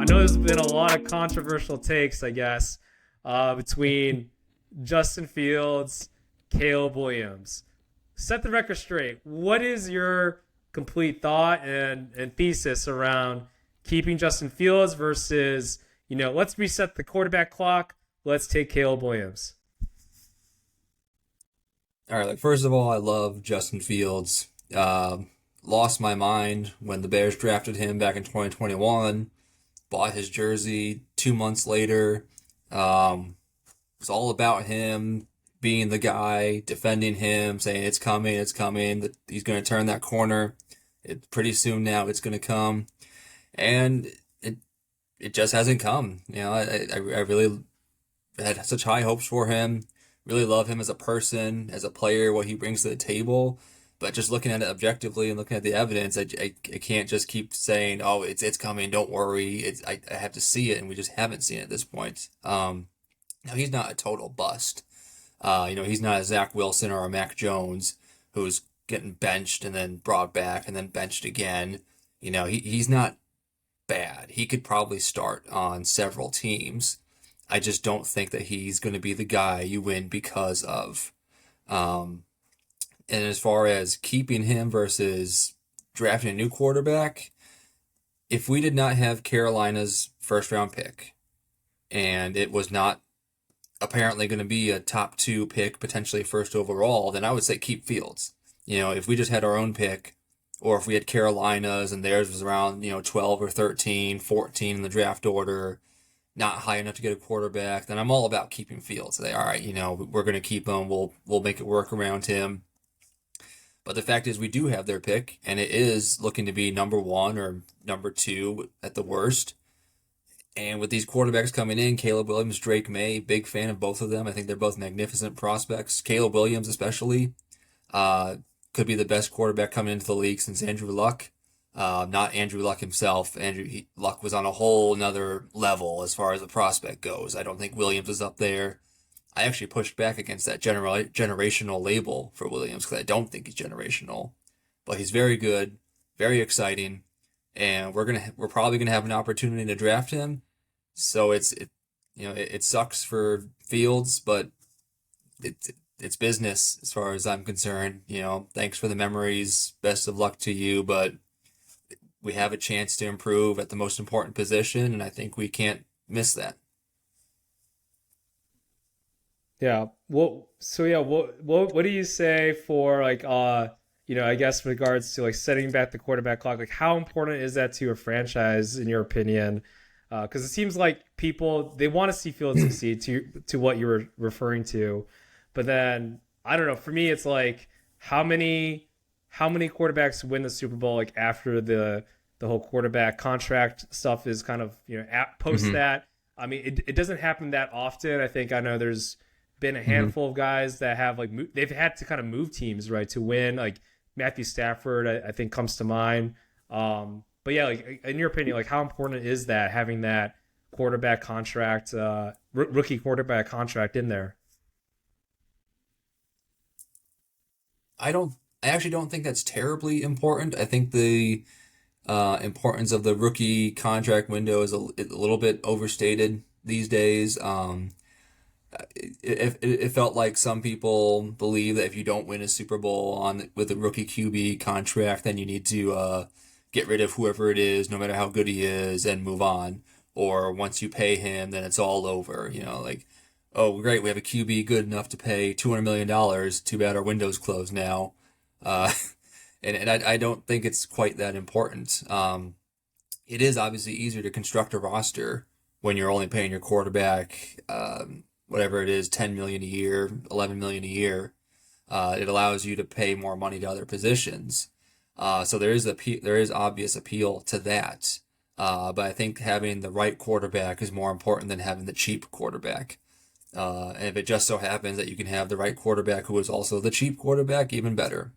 know there's been a lot of controversial takes, I guess, between Justin Fields, Caleb Williams. Set the record straight. What is your complete thought and thesis around keeping Justin Fields versus, let's reset the quarterback clock. Let's take Caleb Williams. All right, first of all, I love Justin Fields. Lost my mind when the Bears drafted him back in 2021. Bought his jersey 2 months later. It's all about him being the guy, defending him, saying it's coming, that he's going to turn that corner. Pretty soon now it's going to come. And it just hasn't come. I really had such high hopes for him. Really love him as a person, as a player, what he brings to the table. But just looking at it objectively and looking at the evidence, I can't just keep saying, oh, it's coming, don't worry. I have to see it, and we just haven't seen it at this point. Now, he's not a total bust. He's not a Zach Wilson or a Mac Jones who's getting benched and then brought back and then benched again. He's not bad. He could probably start on several teams. I just don't think that he's going to be the guy you win because of. And as far as keeping him versus drafting a new quarterback, if we did not have Carolina's first round pick and it was not apparently going to be a top 2 pick, potentially first overall, then I would say keep Fields. If we just had our own pick, or if we had Carolina's and theirs was around, 12 or 13, 14 in the draft order, not high enough to get a quarterback, then I'm all about keeping Fields. Say, all right, we're going to keep him. We'll make it work around him. But the fact is we do have their pick, and it is looking to be number 1 or number 2 at the worst. And with these quarterbacks coming in, Caleb Williams, Drake May, big fan of both of them. I think they're both magnificent prospects. Caleb Williams especially could be the best quarterback coming into the league since Andrew Luck. Not Andrew Luck himself. Luck was on a whole nother level as far as the prospect goes. I don't think Williams is up there. I actually pushed back against that generational label for Williams because I don't think he's generational. But he's very good, very exciting, and we're probably gonna have an opportunity to draft him. So it sucks for Fields, but it's business as far as I'm concerned. Thanks for the memories. Best of luck to you, but we have a chance to improve at the most important position, and I think we can't miss that. Yeah. What do you say for I guess in regards to setting back the quarterback clock, how important is that to a franchise in your opinion? Because it seems like people, they want to see Fields succeed to what you were referring to, but then I don't know. For me, it's how many quarterbacks win the Super Bowl after the whole quarterback contract stuff is kind of post that. I mean, it doesn't happen that often. I know there's been a handful of guys that have they've had to kind of move teams, right, to win. Matthew Stafford, I think comes to mind. But yeah, in your opinion, how important is that, having that quarterback contract, rookie quarterback contract in there? I actually don't think that's terribly important. I think the importance of the rookie contract window is a little bit overstated these days. It felt like some people believe that if you don't win a Super Bowl with a rookie QB contract, then you need to get rid of whoever it is, no matter how good he is, and move on. Or once you pay him, then it's all over. Oh, great, we have a QB good enough to pay $200 million. Too bad our window's closed now. Uh, and I don't think it's quite that important. It is obviously easier to construct a roster when you're only paying your quarterback, whatever it is, $10 million a year, $11 million a year. It allows you to pay more money to other positions. So there is obvious appeal to that. But I think having the right quarterback is more important than having the cheap quarterback. And if it just so happens that you can have the right quarterback who is also the cheap quarterback, even better.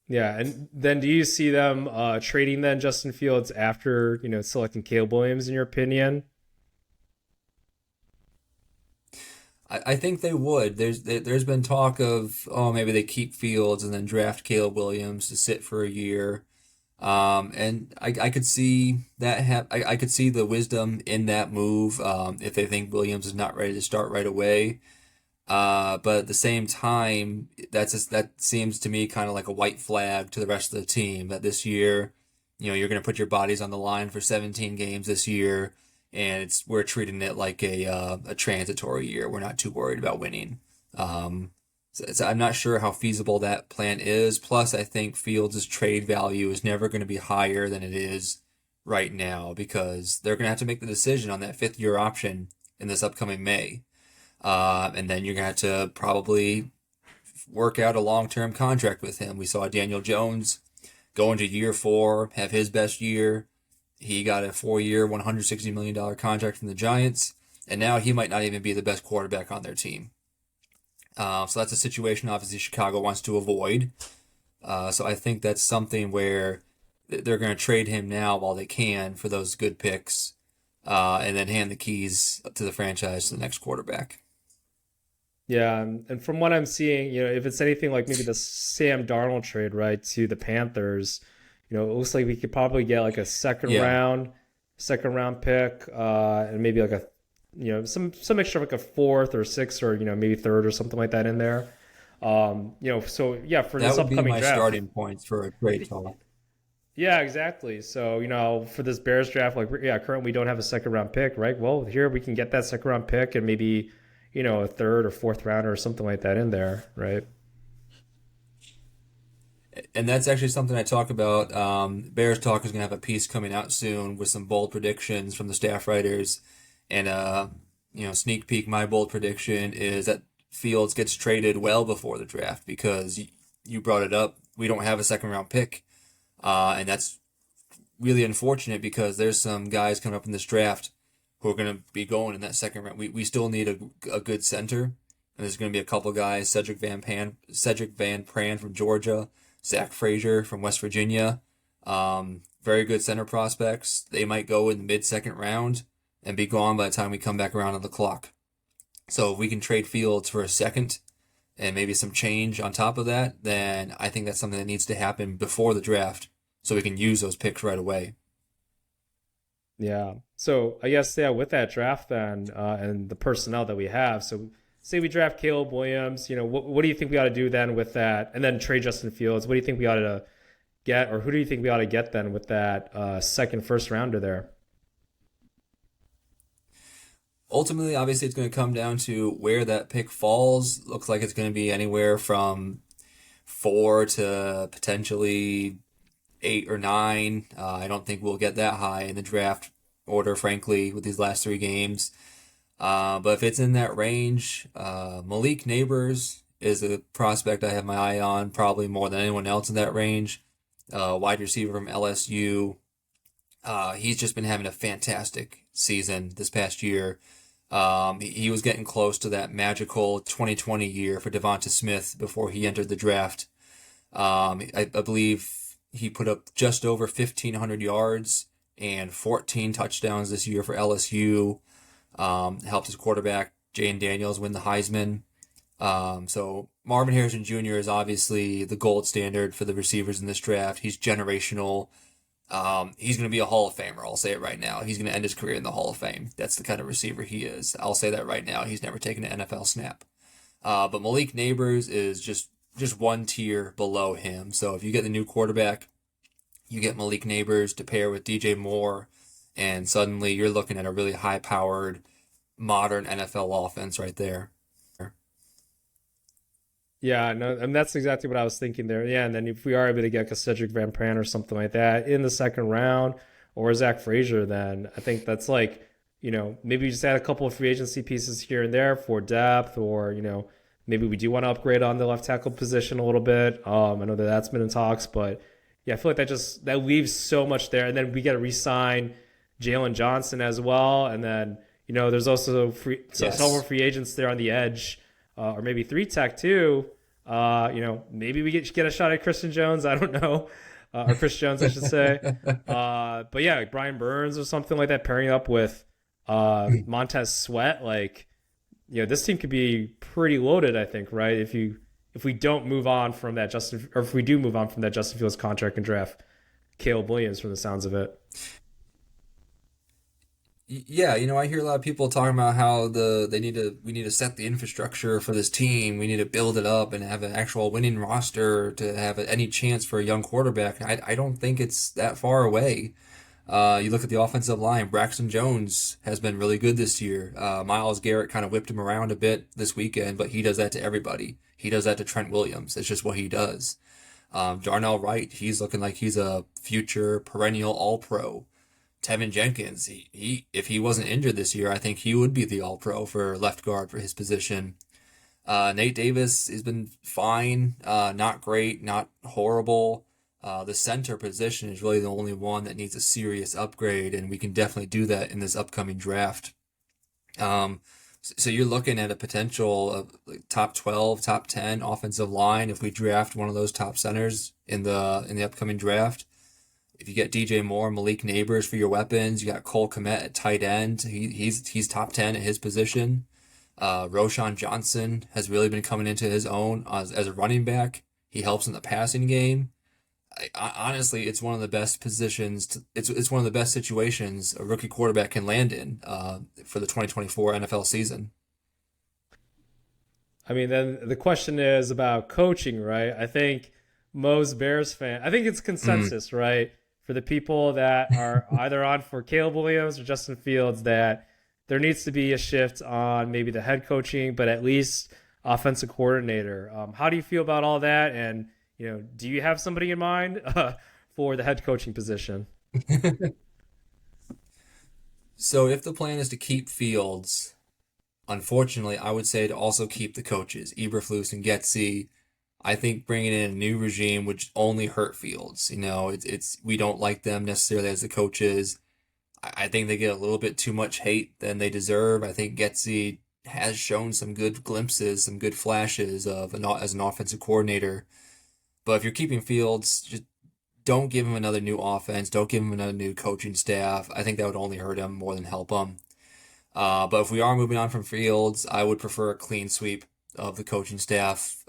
Yeah, and then do you see them trading then Justin Fields after selecting Caleb Williams, in your opinion? I think they would. There's been talk of, oh, maybe they keep Fields and then draft Caleb Williams to sit for a year. And I could see that I could see the wisdom in that move if they think Williams is not ready to start right away. But at the same time, that seems to me kind of like a white flag to the rest of the team that this year, you're going to put your bodies on the line for 17 games this year, and we're treating it like a transitory year. We're not too worried about winning. So I'm not sure how feasible that plan is. Plus, I think Fields' trade value is never going to be higher than it is right now because they're going to have to make the decision on that fifth-year option in this upcoming May. And then you're going to have to probably work out a long-term contract with him. We saw Daniel Jones go into year 4, have his best year. He got a 4-year, $160 million contract from the Giants, and now he might not even be the best quarterback on their team. So that's a situation obviously Chicago wants to avoid. So I think that's something where they're going to trade him now while they can for those good picks, and then hand the keys to the franchise to the next quarterback. Yeah, and from what I'm seeing, if it's anything like maybe the Sam Darnold trade, right, to the Panthers, it looks like we could probably get like a Yeah, second round pick, and maybe like a, some mixture of like a fourth or sixth or maybe third or something like that in there. So yeah, for that this would be upcoming my draft. starting points for a trade talk. Yeah, exactly. So, for this Bears draft, like, yeah, currently we don't have a second round pick, right? Well, here we can get that second round pick and maybe, a third or fourth rounder or something like that in there, right? And that's actually something I talk about. BearsTalk is going to have a piece coming out soon with some bold predictions from the staff writers. And, sneak peek, my bold prediction is that Fields gets traded well before the draft because you brought it up. We don't have a second round pick. And that's really unfortunate because there's some guys coming up in this draft who are going to be going in that second round. We still need a good center, and there's going to be a couple guys: Cedric Van Pran from Georgia, Zach Frazier from West Virginia. Very good center prospects. They might go in the mid-second round and be gone by the time we come back around on the clock. So if we can trade Fields for a second and maybe some change on top of that, then I think that's something that needs to happen before the draft so we can use those picks right away. Yeah. So I guess, yeah, with that draft then, and the personnel that we have, so say we draft Caleb Williams, what do you think we ought to do then with that? And then trade Justin Fields. What do you think we ought to get, or who do you think we ought to get then with that second first rounder there? Ultimately, obviously, it's going to come down to where that pick falls. Looks like it's going to be anywhere from 4 to potentially 8 or 9. I don't think we'll get that high in the draft order, frankly, with these last 3 games. But if it's in that range, Malik Neighbors is a prospect I have my eye on, probably more than anyone else in that range. Wide receiver from LSU. He's just been having a fantastic season this past year. He was getting close to that magical 2020 year for Devonta Smith before he entered the draft. I believe he put up just over 1,500 yards and 14 touchdowns this year for LSU. Helped his quarterback, Jane Daniels, win the Heisman. So Marvin Harrison Jr. is obviously the gold standard for the receivers in this draft. He's generational. He's going to be a Hall of Famer. I'll say it right now. He's going to end his career in the Hall of Fame. That's the kind of receiver he is. I'll say that right now. He's never taken an NFL snap. But Malik Neighbors is just one tier below him. So if you get the new quarterback, you get Malik Neighbors to pair with DJ Moore, and suddenly you're looking at a really high-powered, modern NFL offense right there. Yeah, no, and that's exactly what I was thinking there. Yeah, and then if we are able to get like a Cedric Van Pran or something like that in the second round, or Zach Frazier, then I think that's like, maybe we just add a couple of free agency pieces here and there for depth, or maybe we do want to upgrade on the left tackle position a little bit. I know that that's been in talks, but yeah, I feel like that leaves so much there, and then we get to re-sign Jalen Johnson as well, and then there's also several Yes. free agents there on the edge, or maybe three tech too. Maybe we get a shot at Christian Jones. I don't know, or Chris Jones, I should say. But yeah, like Brian Burns or something like that, pairing up with Montez Sweat. Like, this team could be pretty loaded. I think, right? If we don't move on from that Justin, or if we do move on from that Justin Fields contract and draft. Caleb Williams from the sounds of it. Yeah, I hear a lot of people talking about how we need to set the infrastructure for this team. We need to build it up and have an actual winning roster to have any chance for a young quarterback. I don't think it's that far away. You look at the offensive line. Braxton Jones has been really good this year. Myles Garrett kind of whipped him around a bit this weekend, but he does that to everybody. He does that to Trent Williams. It's just what he does. Darnell Wright, he's looking like he's a future perennial All-Pro. Tevin Jenkins, he if he wasn't injured this year, I think he would be the All-Pro for left guard for his position. Nate Davis has been fine, not great, not horrible. The center position is really the only one that needs a serious upgrade, and we can definitely do that in this upcoming draft. So you're looking at a potential of like top 12, top 10 offensive line if we draft one of those top centers in the upcoming draft. If you get DJ Moore, Malik Neighbors for your weapons, you got Cole Kmet at tight end. He's top 10 at his position. Roshan Johnson has really been coming into his own as a running back. He helps in the passing game. Honestly, it's one of the best positions. It's one of the best situations a rookie quarterback can land in for the 2024 NFL season. I mean, then the question is about coaching, right? I think most Bears fan, I think it's Mm. consensus, right? For the people that are either on for Caleb Williams or Justin Fields, that there needs to be a shift on maybe the head coaching, but at least offensive coordinator. How do you feel about all that? And do you have somebody in mind for the head coaching position? So if the plan is to keep Fields, unfortunately, I would say to also keep the coaches, Eberflus and Getsy. I think bringing in a new regime would only hurt Fields. It's we don't like them necessarily as the coaches. I think they get a little bit too much hate than they deserve. I think Getsy has shown some good glimpses, some good flashes as an offensive coordinator. But if you're keeping Fields, just don't give him another new offense. Don't give him another new coaching staff. I think that would only hurt him more than help him. But if we are moving on from Fields, I would prefer a clean sweep of the coaching staff.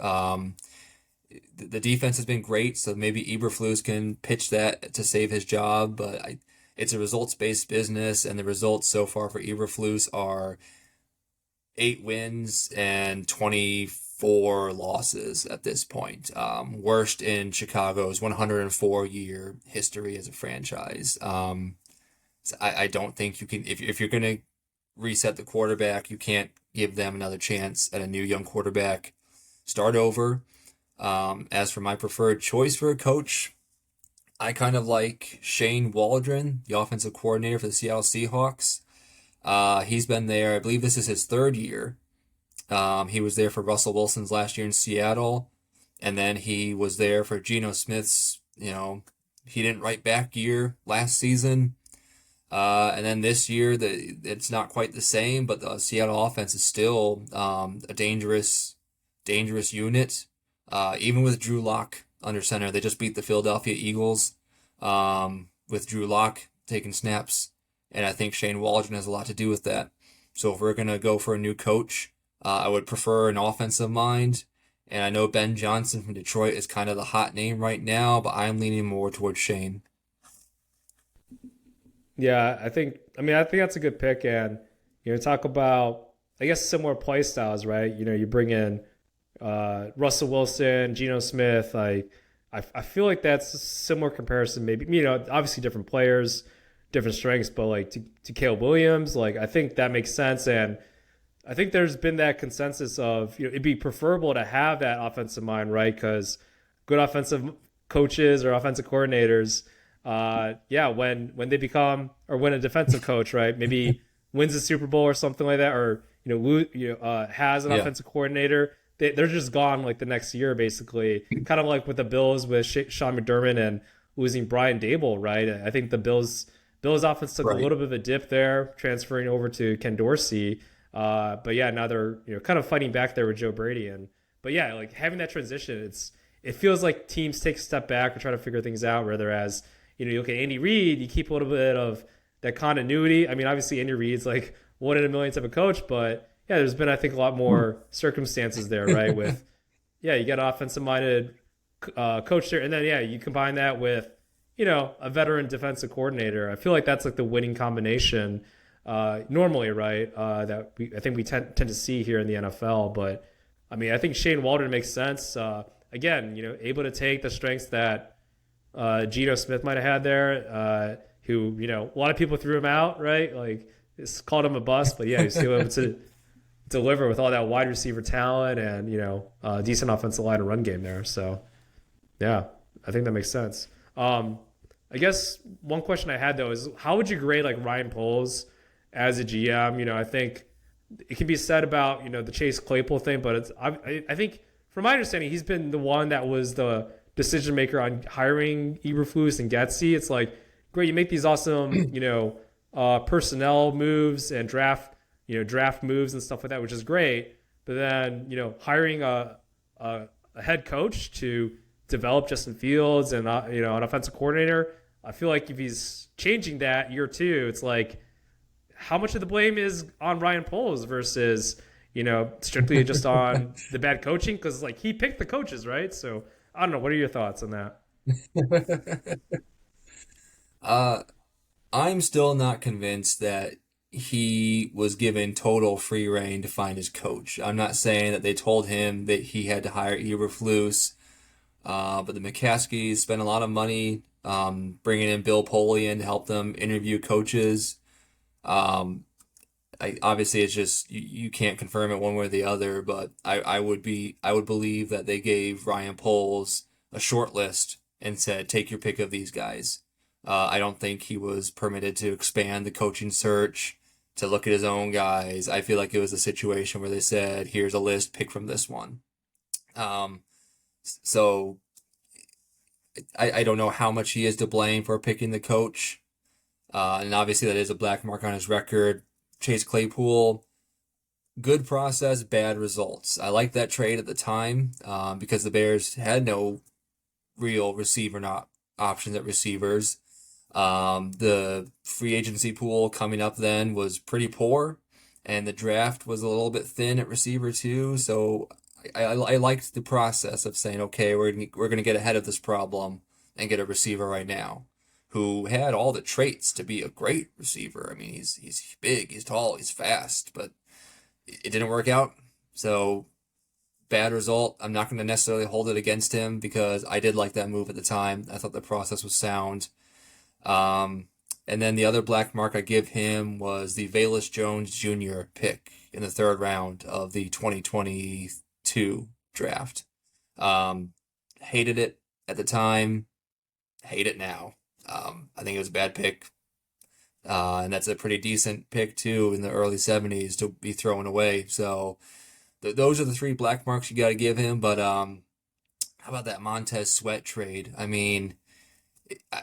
The defense has been great, so maybe Eberflus can pitch that to save his job. But it's a results-based business, and the results so far for Eberflus are 8 wins and 24 losses at this point. Worst in Chicago's 104-year history as a franchise. So I don't think you can, if you're going to reset the quarterback, you can't give them another chance at a new young quarterback. Start over. As for my preferred choice for a coach, I kind of like Shane Waldron, the offensive coordinator for the Seattle Seahawks. He's been there, I believe this is his third year. He was there for Russell Wilson's last year in Seattle, and then he was there for Geno Smith's, he didn't write back year last season. And then this year, it's not quite the same, but the Seattle offense is still a dangerous unit. Even with Drew Lock under center, they just beat the Philadelphia Eagles with Drew Lock taking snaps, and I think Shane Waldron has a lot to do with that. So if we're gonna go for a new coach, I would prefer an offensive mind. And I know Ben Johnson from Detroit is kind of the hot name right now, but I'm leaning more towards Shane. Yeah, I think that's a good pick. And, talk about, I guess, similar play styles, right? You bring in Russell Wilson, Geno Smith. I feel like that's a similar comparison. Maybe, obviously different players, different strengths, but like to Caleb Williams, like I think that makes sense. And I think there's been that consensus of, it'd be preferable to have that offensive mind, right? Because good offensive coaches or offensive coordinators, yeah, when they become, or when a defensive coach, right, maybe wins a Super Bowl or something like that, or has an Yeah, offensive coordinator, they're just gone like the next year, basically. Kind of like with the Bills with Sean McDermott and losing Brian Dable, right? I think the Bills offense took a right. little bit of a dip there, transferring over to Ken Dorsey. But yeah, now they're kind of fighting back there with Joe Brady. And but yeah, like having that transition, it feels like teams take a step back and try to figure things out. Rather as you look at Andy Reid, you keep a little bit of that continuity. I mean, obviously Andy Reid's like one in a million type of coach, but yeah, there's been I think a lot more circumstances there, right? With yeah, you get an offensive minded coach there, and then yeah, you combine that with a veteran defensive coordinator. I feel like that's like the winning combination normally, right? I think we tend to see here in the NFL. But I mean, I think Shane Waldron makes sense. Again, able to take the strengths that Geno Smith might have had there, who, a lot of people threw him out, right? Like, it's called him a bust, but yeah, he's still able to deliver with all that wide receiver talent and, decent offensive line and run game there. So, yeah, I think that makes sense. I guess one question I had, though, is how would you grade like Ryan Poles as a GM? I think it can be said about, the Chase Claypool thing, but I think from my understanding, he's been the one that was the decision maker on hiring Eberflus and Getsy. It's like, great, you make these awesome, personnel moves and draft moves and stuff like that, which is great. But then, hiring a head coach to develop Justin Fields and an offensive coordinator, I feel like if he's changing that year two, it's like, how much of the blame is on Ryan Poles versus strictly just on the bad coaching? Because like he picked the coaches, right? So I don't know. What are your thoughts on that? uh, I'm still not convinced that he was given total free reign to find his coach. I'm not saying that they told him that he had to hire Eberflus, but the McCaskies spent a lot of money bringing in Bill Polian to help them interview coaches. Um, obviously it's just you can't confirm it one way or the other, but I would believe that they gave Ryan Poles a short list and said take your pick of these guys. I don't think he was permitted to expand the coaching search to look at his own guys. I feel like it was a situation where they said here's a list, pick from this one. Um, so I don't know how much he is to blame for picking the coach. And obviously that is a black mark on his record. Chase Claypool, good process, bad results. I liked that trade at the time because the Bears had no real receiver not options at receivers. The free agency pool coming up then was pretty poor, and the draft was a little bit thin at receiver too. So I liked the process of saying, okay, we're gonna get ahead of this problem and get a receiver right now who had all the traits to be a great receiver. I mean, he's big, he's tall, he's fast, but it didn't work out. So bad result. I'm not going to necessarily hold it against him because I did like that move at the time. I thought the process was sound. And then the other black mark I give him was the Velus Jones Jr. pick in the third round of the 2022 draft. Hated it at the time, hate it now. I think it was a bad pick. And that's a pretty decent pick too in the early 70s to be thrown away. So those are the three black marks you got to give him. But how about that Montez Sweat trade? I mean,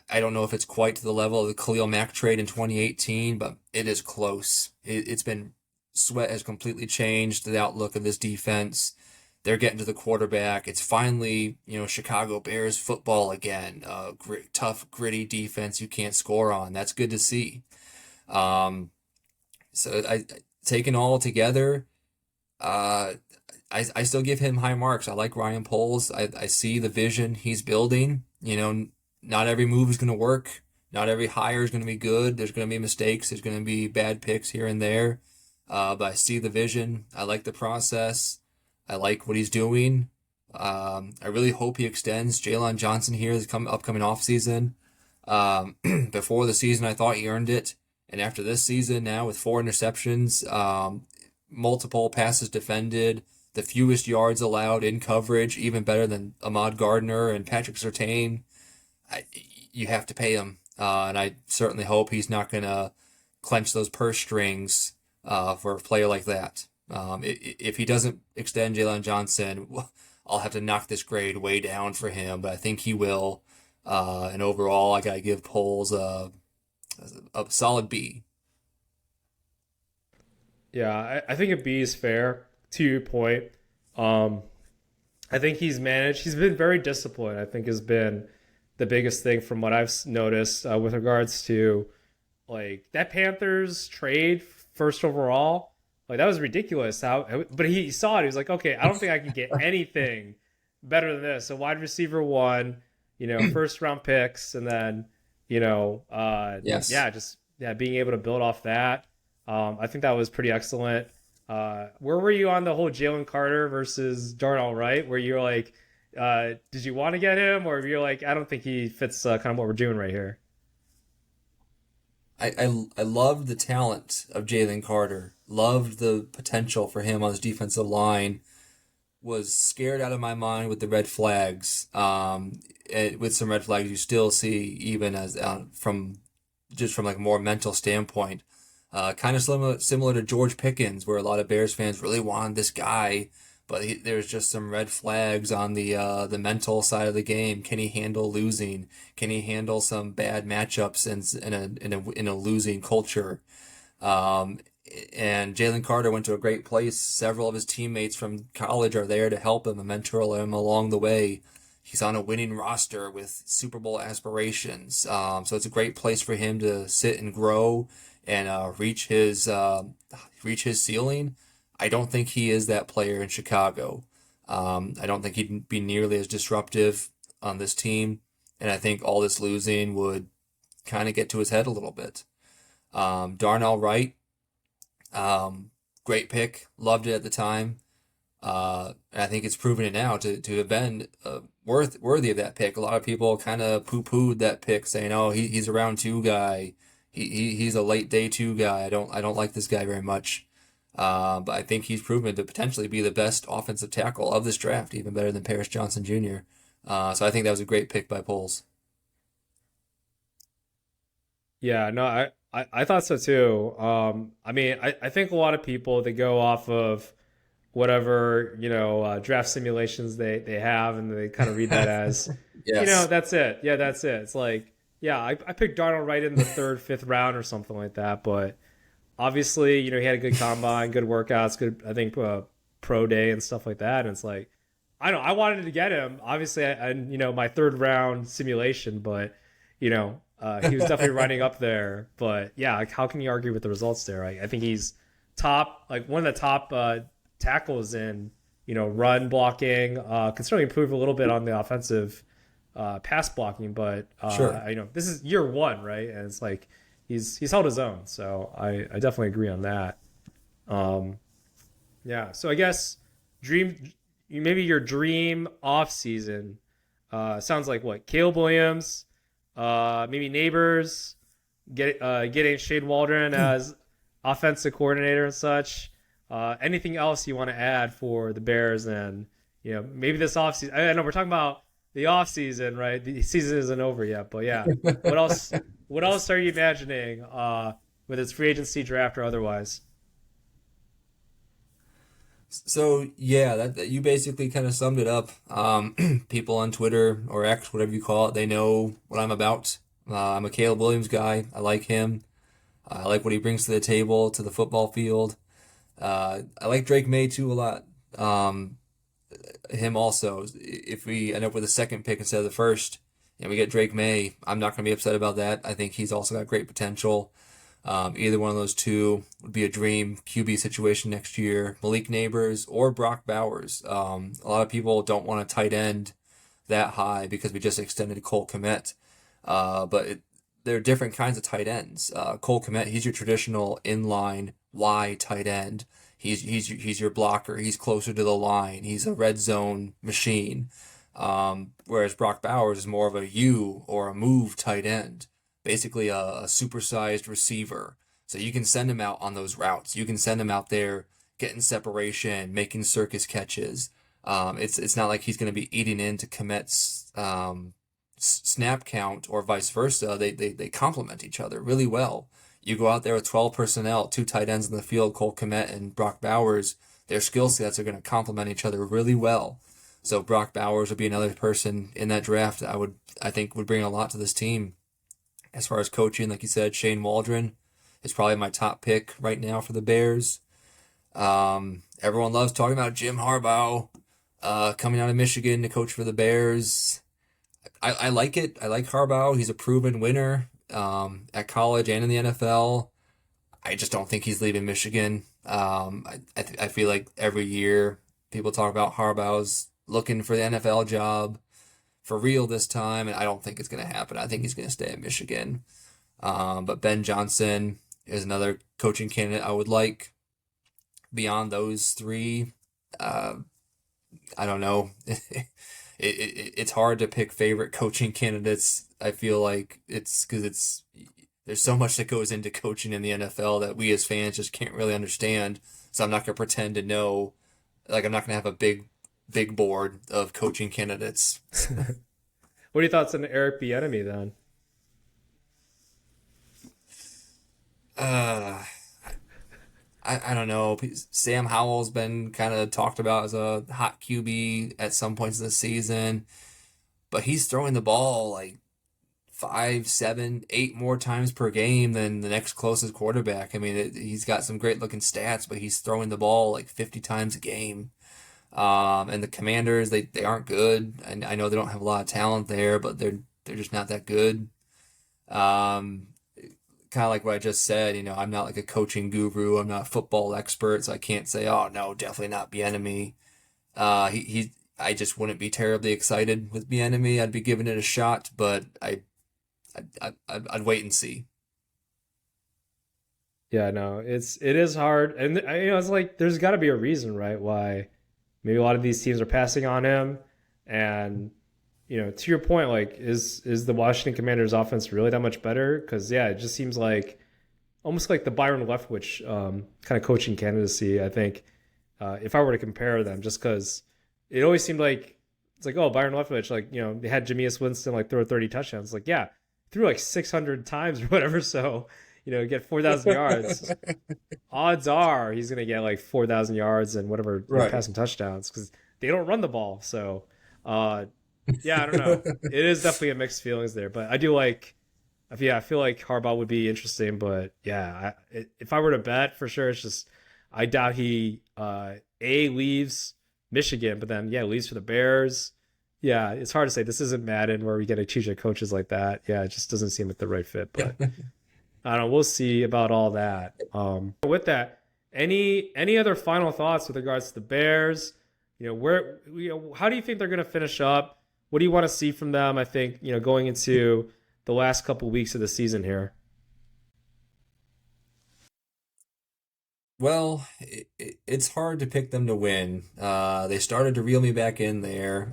I don't know if it's quite to the level of the Khalil Mack trade in 2018, but it is close. It's been Sweat has completely changed the outlook of this defense. They're getting to the quarterback. It's finally, Chicago Bears football again. Tough, gritty defense you can't score on. That's good to see. Um, so taken all together, I still give him high marks. I like Ryan Poles. I see the vision he's building. Not every move is going to work. Not every hire is going to be good. There's going to be mistakes. There's going to be bad picks here and there. But I see the vision. I like the process. I like what he's doing. I really hope he extends Jalen Johnson here this upcoming offseason. Before the season, I thought he earned it. And after this season, now with 4 interceptions, multiple passes defended, the fewest yards allowed in coverage, even better than Ahmad Gardner and Patrick Surtain, you have to pay him. And I certainly hope he's not going to clench those purse strings for a player like that. If he doesn't extend Jalen Johnson, I'll have to knock this grade way down for him, but I think he will. And overall, I got to give Poles a solid B. Yeah, I think a B is fair to your point. Um, I think he's managed. He's been very disciplined. I think has been the biggest thing from what I've noticed with regards to like that Panthers trade first overall. Like that was ridiculous. But he saw it. He was like, okay, I don't think I can get anything better than this. So wide receiver one, first round picks, and then Yes. being able to build off that. I think that was pretty excellent. Where were you on the whole Jalen Carter versus Darnell Wright? Where you're like, did you want to get him, or you're like, I don't think he fits kind of what we're doing right here? I loved the talent of Jalen Carter. Loved the potential for him on his defensive line. Was scared out of my mind with the red flags. With some red flags, you still see even as from like a more mental standpoint. Kind of similar to George Pickens, where a lot of Bears fans really wanted this guy, but there's just some red flags on the mental side of the game. Can he handle losing? Can he handle some bad matchups in a losing culture? Um, and Jalen Carter went to a great place. Several of his teammates from college are there to help him and mentor him along the way. He's on a winning roster with Super Bowl aspirations. So it's a great place for him to sit and grow and reach his ceiling. I don't think he is that player in Chicago. I don't think he'd be nearly as disruptive on this team, and I think all this losing would kind of get to his head a little bit. Darnell Wright, great pick, loved it at the time. And I think it's proven it now to have been worthy of that pick. A lot of people kind of poo-pooed that pick, saying, "Oh, he's a round two guy. He's a late day two guy. I don't like this guy very much." But I think he's proven to potentially be the best offensive tackle of this draft, even better than Paris Johnson Jr. So I think that was a great pick by Poles. Yeah, no, I thought so too. I mean, I think a lot of people they go off of whatever draft simulations they have, and they kind of read that as Yes. that's it. Yeah, that's it. It's like, yeah, I picked Darnold right in the third, fifth round or something like that, but obviously, he had a good combine, good workouts, good, I think, pro day and stuff like that. And it's like, I don't, I wanted to get him, obviously, and my third round simulation, but he was definitely running up there. But yeah, like, how can you argue with the results there? I think he's top, like one of the top tackles in run blocking. Can certainly improve a little bit on the offensive pass blocking, but Sure. this is year one, right? And it's like he's held his own. So I definitely agree on that. Um, yeah. So I guess dream maybe your dream off season sounds like what Caleb Williams, maybe Neighbors, getting Shane Waldron as offensive coordinator and such. Anything else you want to add for the Bears and maybe this offseason? I know we're talking about the offseason, right? The season isn't over yet, but yeah, what else? What else are you imagining? Whether it's free agency, draft, or otherwise? So yeah, that you basically kind of summed it up. People on Twitter or X, whatever you call it, they know what I'm about. I'm a Caleb Williams guy. I like him. I like what he brings to the table, to the football field. I like Drake May too a lot. Him also. If we end up with a second pick instead of the first, and we get Drake May, I'm not going to be upset about that. I think he's also got great potential. Either one of those two would be a dream QB situation next year. Malik Neighbors or Brock Bowers. A lot of people don't want a tight end that high because we just extended Cole Kmet. There are different kinds of tight ends. Cole Kmet, he's your traditional inline Y tight end. He's your blocker. He's closer to the line. He's a red zone machine. Whereas Brock Bowers is more of a U or a move tight end, basically a supersized receiver. So you can send him out on those routes. You can send him out there getting separation, making circus catches. It's not like he's going to be eating into Komet's snap count or vice versa. They complement each other really well. You go out there with 12 personnel, two tight ends in the field, Cole Kmet and Brock Bowers. Their skill sets are going to complement each other really well. So Brock Bowers would be another person in that draft I think would bring a lot to this team. As far as coaching, like you said, Shane Waldron is probably my top pick right now for the Bears. Everyone loves talking about Jim Harbaugh coming out of Michigan to coach for the Bears. I like it. I like Harbaugh. He's a proven winner at college and in the NFL. I just don't think he's leaving Michigan. I feel like every year people talk about Harbaugh's looking for the NFL job, for real this time, and I don't think it's going to happen. I think he's going to stay at Michigan. But Ben Johnson is another coaching candidate I would like. Beyond those three, uh, I don't know. It's hard to pick favorite coaching candidates. I feel like it's because there's so much that goes into coaching in the NFL that we as fans just can't really understand. So I'm not gonna pretend to know. Like I'm not gonna have a big board of coaching candidates. What are your thoughts on Eric Bieniemy then? Uh, I don't know. Sam Howell's been kind of talked about as a hot QB at some points of the season, but he's throwing the ball like five, seven, eight more times per game than the next closest quarterback. I mean, he's got some great looking stats, but he's throwing the ball like 50 times a game. And the Commanders, they aren't good. I know they don't have a lot of talent there, but they're just not that good. Um, Kind of like what I just said, I'm not like a coaching guru. I'm not a football expert, so I can't say, oh no, definitely not Bieniemy. I just wouldn't be terribly excited with Bieniemy. I'd be giving it a shot, but I'd wait and see. Yeah, no, it is hard, and it's like there's got to be a reason, right? Why maybe a lot of these teams are passing on him, and to your point, like is the Washington Commanders offense really that much better? Because yeah, it just seems like almost like the Byron Leftwich kind of coaching candidacy. I think if I were to compare them, just because it always seemed like it's like, oh, Byron Leftwich, like they had Jameis Winston like throw 30 touchdowns. Like yeah, threw like 600 times or whatever. So get 4,000 yards. Odds are he's gonna get like 4,000 yards and whatever Right. passing touchdowns because they don't run the ball. So uh, yeah, I don't know. It is definitely a mixed feelings there, but I do like. Yeah, I feel like Harbaugh would be interesting, but yeah, if I were to bet for sure, it's just I doubt he a leaves Michigan, but then yeah, leaves for the Bears. Yeah, it's hard to say. This isn't Madden where we get to choose our coaches like that. Yeah, it just doesn't seem like the right fit, Yeah. but I don't know. We'll see about all that. With that, any other final thoughts with regards to the Bears? Where how do you think they're going to finish up? What do you want to see from them? I think going into the last couple weeks of the season here. Well, it's hard to pick them to win. They started to reel me back in there.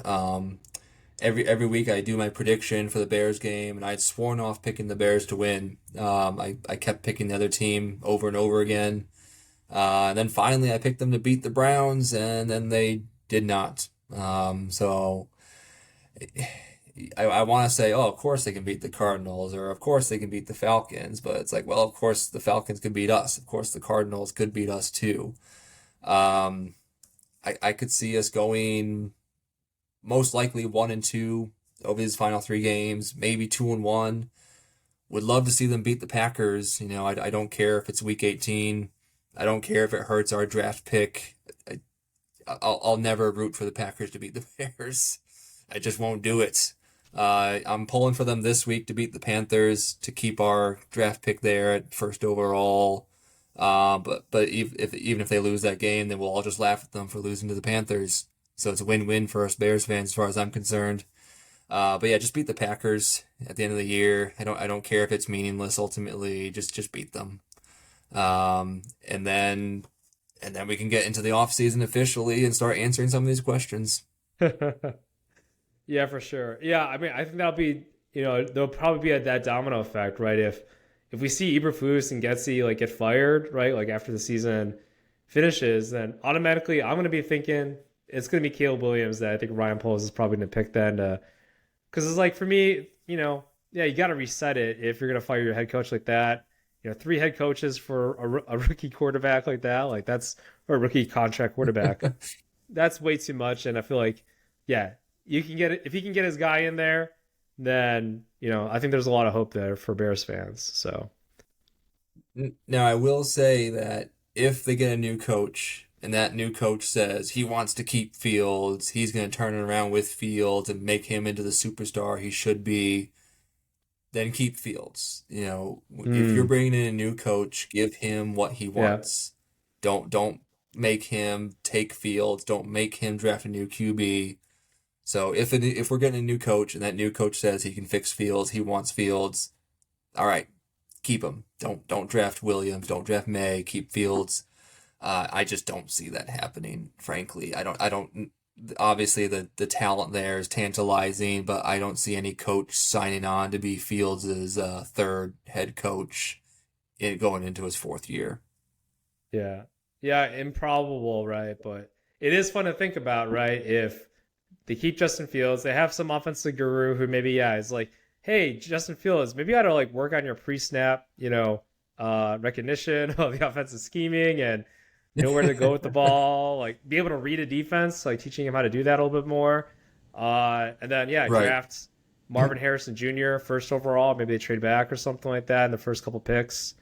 Every week I do my prediction for the Bears game, and I'd sworn off picking the Bears to win. I kept picking the other team over and over again. And then finally I picked them to beat the Browns, and then they did not. So I want to say, oh, of course they can beat the Cardinals, or of course they can beat the Falcons, but it's like, well, of course the Falcons could beat us. Of course the Cardinals could beat us too. Um, I could see us going most likely 1-2 over these final three games, maybe 2-1. Would love to see them beat the Packers. I don't care if it's week 18. I don't care if it hurts our draft pick. I'll never root for the Packers to beat the Bears. I just won't do it. I'm pulling for them this week to beat the Panthers to keep our draft pick there at first overall. But even if they lose that game, then we'll all just laugh at them for losing to the Panthers. So it's a win-win for us Bears fans as far as I'm concerned. But yeah, just beat the Packers at the end of the year. I don't care if it's meaningless ultimately. Just beat them. Um, and then and then we can get into the off season officially and start answering some of these questions. Yeah, for sure. Yeah, I mean, I think that'll be, there'll probably be that domino effect, right? If we see Eberflus and Getsy like get fired, right, like after the season finishes, then automatically I'm gonna be thinking it's gonna be Caleb Williams that I think Ryan Poles is probably gonna pick then, because it's like for me, yeah, you got to reset it if you're gonna fire your head coach like that. Three head coaches for a rookie quarterback like that, like that's or a rookie contract quarterback. That's way too much. And I feel like, yeah, you can get it if he can get his guy in there, then I think there's a lot of hope there for Bears fans. So Now, I will say that if they get a new coach and that new coach says he wants to keep Fields, he's going to turn it around with Fields and make him into the superstar he should be, then keep Fields. If you're mm, bringing in a new coach, give him what he yeah, wants. Don't make him take Fields. Don't make him draft a new QB. So if we're getting a new coach and that new coach says he can fix Fields, he wants Fields, all right, keep him. Don't draft Williams, don't draft May, keep Fields. I just don't see that happening, frankly. I don't. Obviously, the talent there is tantalizing, but I don't see any coach signing on to be Fields' third head coach going into his fourth year. Yeah. Yeah, improbable, right? But it is fun to think about, right? If they keep Justin Fields, they have some offensive guru who maybe, yeah, is like, hey, Justin Fields, maybe you gotta like work on your pre-snap, recognition of the offensive scheming and know where to go with the ball, like be able to read a defense, like teaching him how to do that a little bit more. And then yeah, Right. draft Marvin Harrison Jr. first overall. Maybe they trade back or something like that in the first couple picks.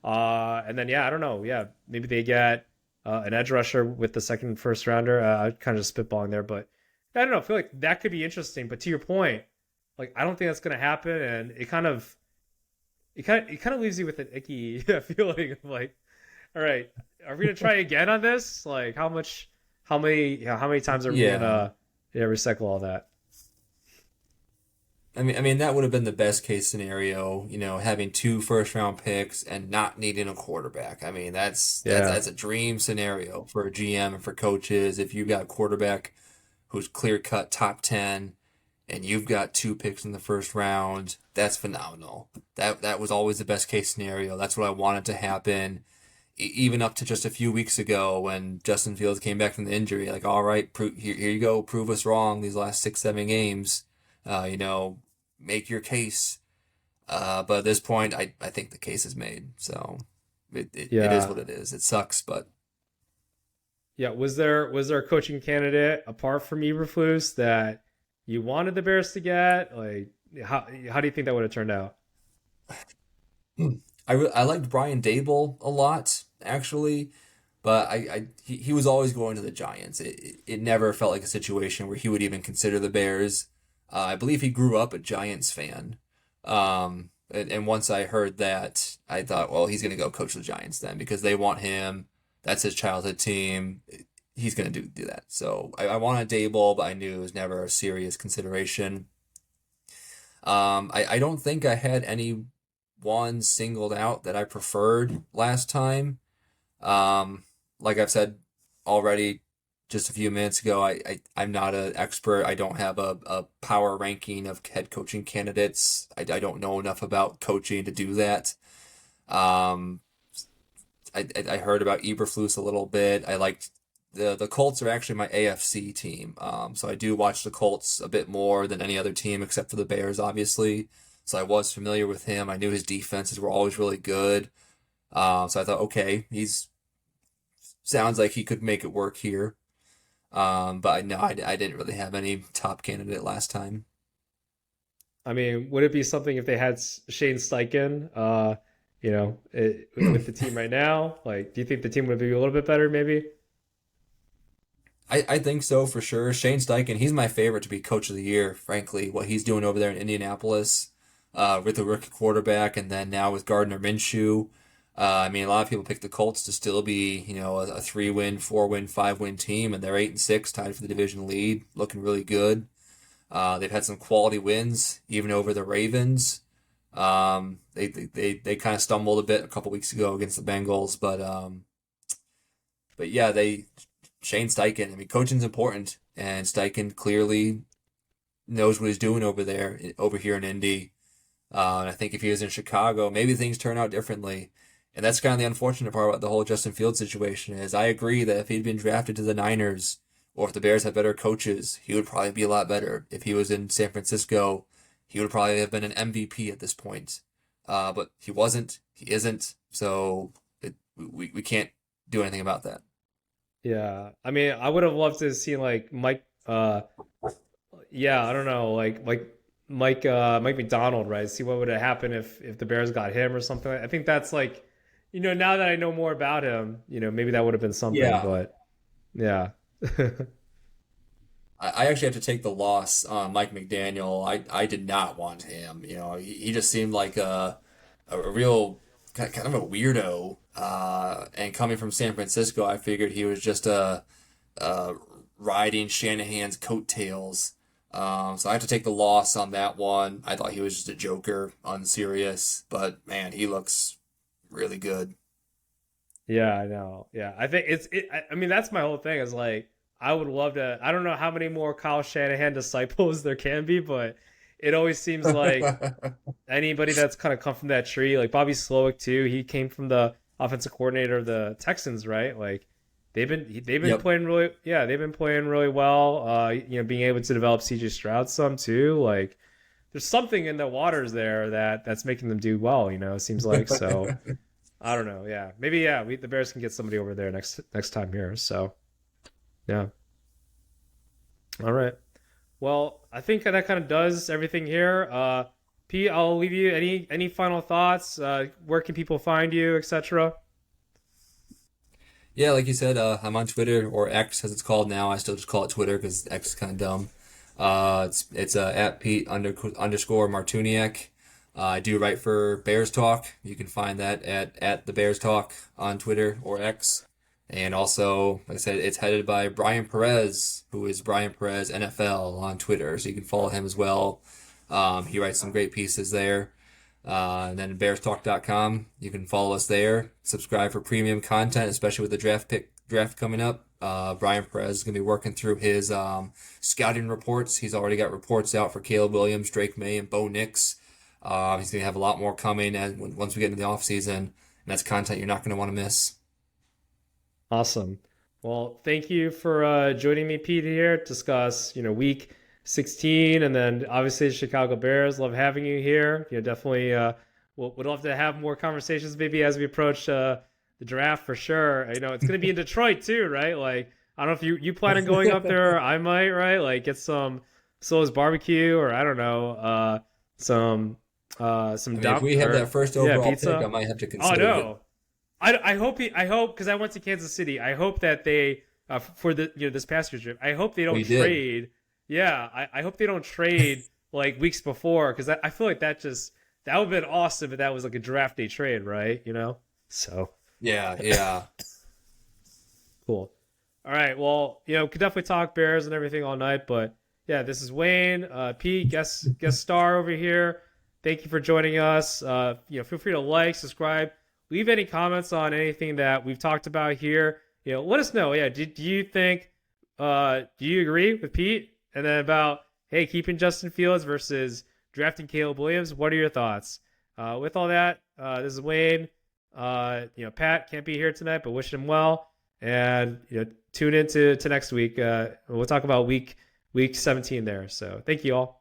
And then yeah, I don't know. Yeah, maybe they get an edge rusher with the second first rounder. I kind of just spitballing there, but I don't know. I feel like that could be interesting. But to your point, like I don't think that's going to happen, and it kind of leaves you with an icky feeling of like, all right, are we gonna try again on this? Like how many times are we Yeah. gonna recycle all that? I mean that would have been the best case scenario, having two first round picks and not needing a quarterback. I mean, Yeah. that's a dream scenario for a GM and for coaches. If you've got a quarterback who's clear cut top 10 and you've got two picks in the first round, that's phenomenal. That was always the best case scenario. That's what I wanted to happen. Even up to just a few weeks ago when Justin Fields came back from the injury, like, all right, here you go, prove us wrong these last 6, 7 games. Uh, you know, make your case. But at this point, I think the case is made. So it is Yeah. what it is. It sucks, but Yeah. Was there a coaching candidate apart from Eberflus that you wanted the Bears to get? Like how do you think that would have turned out? I liked Brian Dable a lot, actually. But he was always going to the Giants. It never felt like a situation where he would even consider the Bears. I believe he grew up a Giants fan. And once I heard that, I thought, well, he's going to go coach the Giants then because they want him. That's his childhood team. He's going to do that. So I wanted Dable, but I knew it was never a serious consideration. I don't think I had any one singled out that I preferred last time. Um, like I've said already just a few minutes ago, I'm not an expert. I don't have a power ranking of head coaching candidates. I don't know enough about coaching to do that. Um, I heard about Eberflus a little bit. I liked the Colts are actually my AFC team. So I do watch the Colts a bit more than any other team except for the Bears, obviously. So I was familiar with him. I knew his defenses were always really good. So I thought, okay, he's sounds like he could make it work here. But no, I didn't really have any top candidate last time. I mean, would it be something if they had Shane Steichen, with the team right now? Like, do you think the team would be a little bit better, maybe? I think so for sure. Shane Steichen, he's my favorite to be coach of the year, frankly. What he's doing over there in Indianapolis, with the rookie quarterback, and then now with Gardner Minshew. I mean, a lot of people pick the Colts to still be, a 3-win, 4-win, 5-win team, and they're 8-6, tied for the division lead, looking really good. They've had some quality wins, even over the Ravens. They kind of stumbled a bit a couple weeks ago against the Bengals, but yeah, Shane Steichen. I mean, coaching's important, and Steichen clearly knows what he's doing over here in Indy. And I think if he was in Chicago, maybe things turn out differently. And that's kind of the unfortunate part about the whole Justin Fields situation is I agree that if he'd been drafted to the Niners or if the Bears had better coaches, he would probably be a lot better. If he was in San Francisco, he would probably have been an MVP at this point. But he wasn't. He isn't. So we can't do anything about that. Yeah. I mean, I would have loved to see like Mike. Yeah, I don't know, Mike McDonald, right? See what would have happened if the Bears got him or something. I think that's like, now that I know more about him, maybe that would have been something. Yeah. But yeah, I actually have to take the loss on Mike McDaniel. I did not want him. He just seemed like a real kind of a weirdo. And coming from San Francisco, I figured he was just riding Shanahan's coattails. So I have to take the loss on that one. I thought he was just a joker, unserious, but man, he looks really good. Yeah, I know. Yeah, I think I mean, that's my whole thing. Is like, I would love to. I don't know how many more Kyle Shanahan disciples there can be, but it always seems like anybody that's kind of come from that tree, like Bobby Slowick too. He came from the offensive coordinator of the Texans, right? Like they've been Yep. playing really, yeah, they've been playing really well. Being able to develop CJ Stroud some too. Like there's something in the waters there that's making them do well. It seems like so. I don't know. Yeah, maybe yeah. The Bears can get somebody over there next time here. So yeah. All right. Well, I think that kind of does everything here. Pete, I'll leave you any final thoughts. Where can people find you, etc. Yeah, like you said, I'm on Twitter or X as it's called now. I still just call it Twitter because X is kind of dumb. It's at Pete underscore Martuneac. I do write for Bears Talk. You can find that at the Bears Talk on Twitter or X. And also, like I said, it's headed by Brian Perez, who is Brian Perez NFL on Twitter. So you can follow him as well. He writes some great pieces there. And then bearstalk.com, you can follow us there. Subscribe for premium content, especially with the draft coming up. Brian Perez is going to be working through his scouting reports. He's already got reports out for Caleb Williams, Drake May, and Bo Nix. He's going to have a lot more coming once we get into the offseason. And that's content you're not going to want to miss. Awesome. Well, thank you for joining me, Pete, here to discuss week 16, and then obviously the Chicago Bears. Love having you here. Definitely would love to have more conversations maybe as we approach the draft for sure. It's going to be in Detroit too, right? Like I don't know if you plan on going up there. I might, right? Like get some Slo's barbecue, or I don't know, some I mean, if we have that or first yeah, overall pick, I pizza. might have to Oh consider it. no, I hope because I went to Kansas City. I hope that they for the this past year's trip. I hope they don't We did. trade. Yeah, I hope they don't trade like weeks before because I feel like that would have been awesome if that was like a draft day trade, right? So Yeah, yeah. cool. All right, well, could definitely talk Bears and everything all night, but yeah, this is Wayne, Pete, guest star over here. Thank you for joining us. Feel free to like, subscribe, leave any comments on anything that we've talked about here. Let us know. Yeah, do you think, do you agree with Pete? And then about, hey, keeping Justin Fields versus drafting Caleb Williams. What are your thoughts? With all that, this is Wayne. Pat can't be here tonight, but wish him well. And tune into to next week. We'll talk about week 17 there. So thank you all.